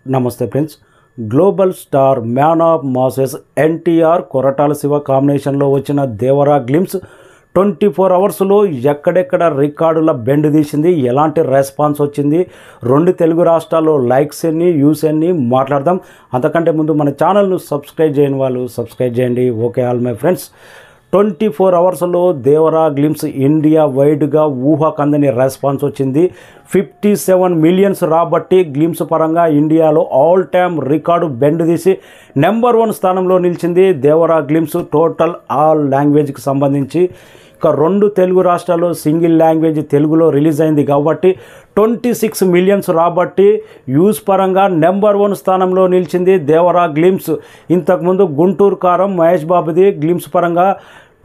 నమస్తే friends. Global star man of masses NTR Koratala Shiva కాంబినేషన్లో వచ్చిన దేవరా గ్లిమ్స్ 24 అవర్స్లో ఎక్కడెక్కడ రికార్డుల బెండ్ తీసింది, ఎలాంటి రెస్పాన్స్ వచ్చింది, 2 తెలుగు రాష్ట్రాల్లో లైక్స్ ఎన్ని, వ్యూస్ ఎన్ని మాట్లాడదాం. అంతకంటే ముందు మన ఛానల్ను సబ్స్క్రైబ్ చేయని వాళ్ళు సబ్స్క్రైబ్ చేయండి. Okay all my friends. 24 అవర్స్లో దేవరా గ్లిమ్స్ ఇండియా వైడ్గా ఊహకందని రెస్పాన్స్ వచ్చింది. 57 మిలియన్స్ రాబట్టి గ్లిమ్స్ పరంగా ఇండియాలో ఆల్ టైమ్ రికార్డు బెండ్ తీసి నెంబర్ 1 స్థానంలో నిలిచింది దేవరా గ్లిమ్స్ టోటల్ ఆల్ లాంగ్వేజ్కి సంబంధించి. ఇక 2 తెలుగు రాష్ట్రాల్లో సింగిల్ లాంగ్వేజ్ తెలుగులో రిలీజ్ అయింది కాబట్టి 26 మిలియన్స్ రాబట్టి వ్యూస్ పరంగా నెంబర్ 1 స్థానంలో నిలిచింది దేవరా గ్లిమ్స్. ఇంతకుముందు గుంటూరు కారం మహేష్ బాబుది గ్లిమ్స్ పరంగా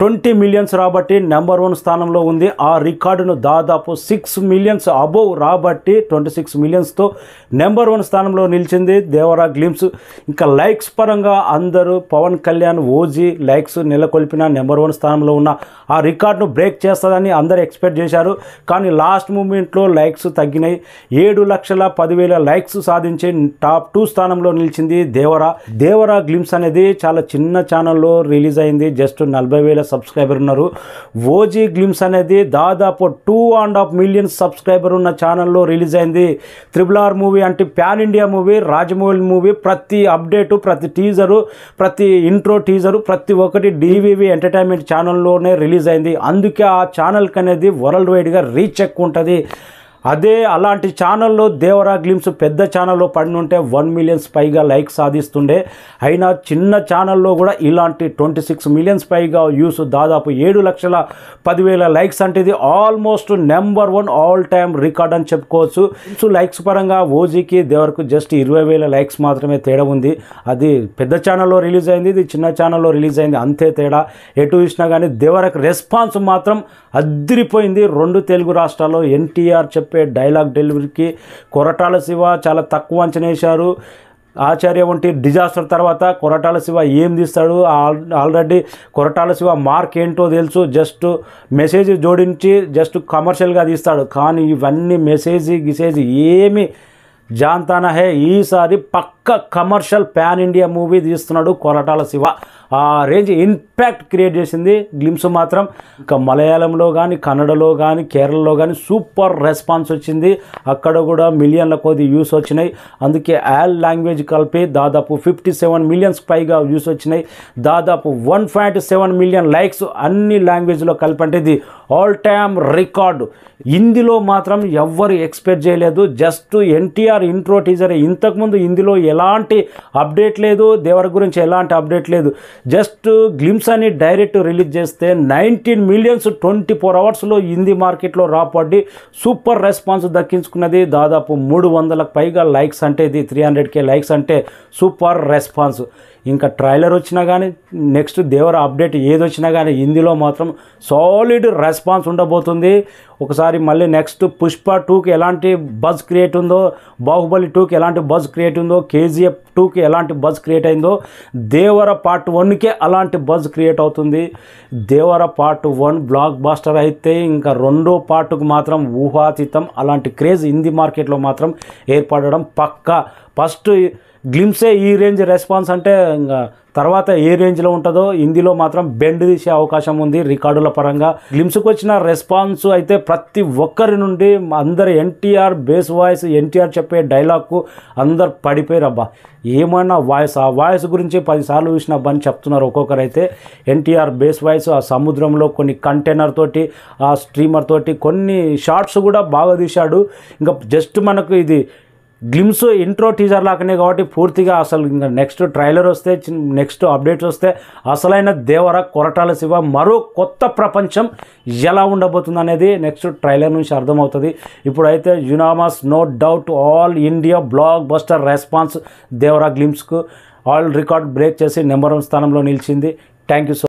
20 మిలియన్స్ రాబట్టి నెంబర్ 1 స్థానంలో ఉంది. ఆ రికార్డును దాదాపు 6 మిలియన్స్ అబోవ్ రాబట్టి 26 మిలియన్స్తో నెంబర్ 1 స్థానంలో నిలిచింది దేవరా గ్లిమ్స్. ఇంకా లైక్స్ పరంగా అందరూ పవన్ కళ్యాణ్ ఓజీ లైక్స్ నెలకొల్పిన నెంబర్ 1 స్థానంలో ఉన్న ఆ రికార్డును బ్రేక్ చేస్తుందని అందరూ ఎక్స్పెక్ట్ చేశారు. కానీ లాస్ట్ మూమెంట్లో లైక్స్ తగ్గినాయి. 7,10,000 లైక్స్ సాధించి టాప్ 2 స్థానంలో నిలిచింది దేవరా గ్లిమ్స్ అనేది చాలా చిన్న ఛానల్లో రిలీజ్ అయింది. జస్ట్ 40,000 సబ్స్క్రైబర్ ఉన్నారు. ఓజీ గ్లిమ్స్ అనేది దాదాపు 2.5 మిలియన్ సబ్స్క్రైబర్ ఉన్న ఛానల్లో రిలీజ్ అయింది. RRR మూవీ అంటే pan India movie, Rajamouli movie ప్రతి అప్డేటు, ప్రతి టీజరు, ప్రతి ఇంట్రో టీజరు ప్రతి ఒక్కటి DVV ఎంటర్టైన్మెంట్ ఛానల్లోనే రిలీజ్ అయింది. అందుకే ఆ ఛానల్కి అనేది వరల్డ్ వైడ్గా రీచ్ ఎక్కువ ఉంటుంది. అదే అలాంటి ఛానల్లో దేవరా గ్లిమ్స్ పెద్ద ఛానల్లో పడిన ఉంటే 1 మిలియన్స్ పైగా లైక్ సాధిస్తుండే. అయినా చిన్న ఛానల్లో కూడా ఇలాంటి 26 మిలియన్స్ పైగా వ్యూస్, దాదాపు 7,10,000 లైక్స్ అంటే ఇది almost number 1 all time record అని చెప్పుకోవచ్చు. లైక్స్ పరంగా ఓజీకి దేవరకు జస్ట్ 20,000 లైక్స్ మాత్రమే తేడా ఉంది. అది పెద్ద ఛానల్లో రిలీజ్ అయింది, ఇది చిన్న ఛానల్లో రిలీజ్ అయింది, అంతే తేడా. ఎటు ఇచ్చినా కానీ దేవరకు రెస్పాన్స్ మాత్రం అద్దిరిపోయింది. 2 తెలుగు రాష్ట్రాల్లో ఎన్టీఆర్ చెప్పే డైలాగ్ డెలివరీకి కొరటాల శివ చాలా తక్కువ అంచనా వేశారు. ఆచార్య వంటి డిజాస్టర్ తర్వాత కొరటాల శివ ఏం తీస్తాడు, ఆల్రెడీ కొరటాల శివ మార్క్ ఏంటో తెలుసు. జస్ట్ మెసేజ్ జోడించి జస్ట్ కమర్షియల్గా తీస్తాడు. కానీ ఇవన్నీ మెసేజ్ ఏమి జాంతానా హే, ఈసారి పక్క కమర్షియల్ ప్యాన్ ఇండియా మూవీ తీస్తున్నాడు కొరటాల శివ. ఆ రేంజ్ ఇంపాక్ట్ క్రియేట్ చేసింది గ్లిమ్స్ మాత్రం. ఇంకా మలయాళంలో కానీ, కన్నడలో కానీ, కేరళలో కానీ సూపర్ రెస్పాన్స్ వచ్చింది. అక్కడ కూడా మిలియన్ల కొద్ది వ్యూస్ వచ్చినాయి. అందుకే ఆల్ లాంగ్వేజ్ కలిపి దాదాపు 57 మిలియన్స్ పైగా వ్యూస్ వచ్చినాయి. దాదాపు 1.7 మిలియన్ లైక్స్ అన్ని లాంగ్వేజ్లో కలిపి అంటే ఇది ఆల్ టైమ్ రికార్డు. హిందీలో మాత్రం ఎవ్వరు ఎక్స్పెక్ట్ చేయలేదు. Just NTR intro teaser. ఇంతకుముందు హిందీలో ఎలాంటి అప్డేట్ లేదు, దేవర గురించి ఎలాంటి అప్డేట్ లేదు. జస్ట్ గ్లిమ్స్ అని డైరెక్ట్ రిలీజ్ చేస్తే 19 మిలియన్స్ 24 అవర్స్లో హిందీ మార్కెట్లో రాపడి సూపర్ రెస్పాన్స్ దక్కించుకున్నది. దాదాపు 300లకు పైగా లైక్స్ అంటే ఇది 300K లైక్స్ అంటే సూపర్ రెస్పాన్స్. ఇంకా ట్రైలర్ వచ్చినా కానీ, నెక్స్ట్ దేవర అప్డేట్ ఏది వచ్చినా కానీ హిందీలో మాత్రం సాలిడ్ రెస్పాన్స్ ఉండబోతుంది. ఒకసారి మళ్ళీ నెక్స్ట్ పుష్ప 2కి ఎలాంటి బజ్ క్రియేట్ ఉందో, బాహుబలి 2కి ఎలాంటి బజ్ క్రియేట్ ఉందో, KGF 2కి ఎలాంటి బజ్ క్రియేట్ అయిందో, దేవర పార్ట్ 1కే అలాంటి బజ్ క్రియేట్ అవుతుంది. దేవర పార్ట్ 1 బ్లాక్ బాస్టర్ అయితే ఇంకా 2వ పార్ట్కు మాత్రం ఊహాతీతం. అలాంటి క్రేజ్ హిందీ మార్కెట్లో మాత్రం ఏర్పడడం పక్కా. ఫస్ట్ గ్లిమ్సే ఈ రేంజ్ రెస్పాన్స్ అంటే ఇంకా తర్వాత ఏ రేంజ్లో ఉంటుందో హిందీలో మాత్రం బెండ్ తీసే అవకాశం ఉంది రికార్డుల పరంగా. గ్లిమ్స్కి వచ్చిన రెస్పాన్స్ అయితే ప్రతి ఒక్కరి నుండి అందరు ఎన్టీఆర్ బేస్ వాయిస్, ఎన్టీఆర్ చెప్పే డైలాగ్కు అందరు పడిపోయారు. అబ్బా ఏమన్నా వాయిస్, ఆ వాయిస్ గురించి 10 సార్లు చూసిన అబ్బా అని చెప్తున్నారు ఒక్కొక్కరైతే. ఎన్టీఆర్ బేస్ వాయిస్, ఆ సముద్రంలో కొన్ని కంటైనర్ తోటి, ఆ స్ట్రీమర్ తోటి కొన్ని షార్ట్స్ కూడా బాగా తీశాడు. ఇంకా జస్ట్ మనకు ఇది గ్లిమ్స్ ఇంట్రో టీజర్ లాగానే కాబట్టి పూర్తిగా అసలు ఇంకా నెక్స్ట్ ట్రైలర్ వస్తే, నెక్స్ట్ అప్డేట్స్ వస్తే అసలైన దేవర కొరటాల శివ మరో కొత్త ప్రపంచం ఎలా ఉండబోతుంది అనేది నెక్స్ట్ ట్రైలర్ నుంచి అర్థమవుతుంది. ఇప్పుడైతే unanimous no doubt all India blockbuster response Devara గ్లిమ్స్కు ఆల్ రికార్డ్ బ్రేక్ చేసి నెంబర్ 1 స్థానంలో నిలిచింది. Thank you so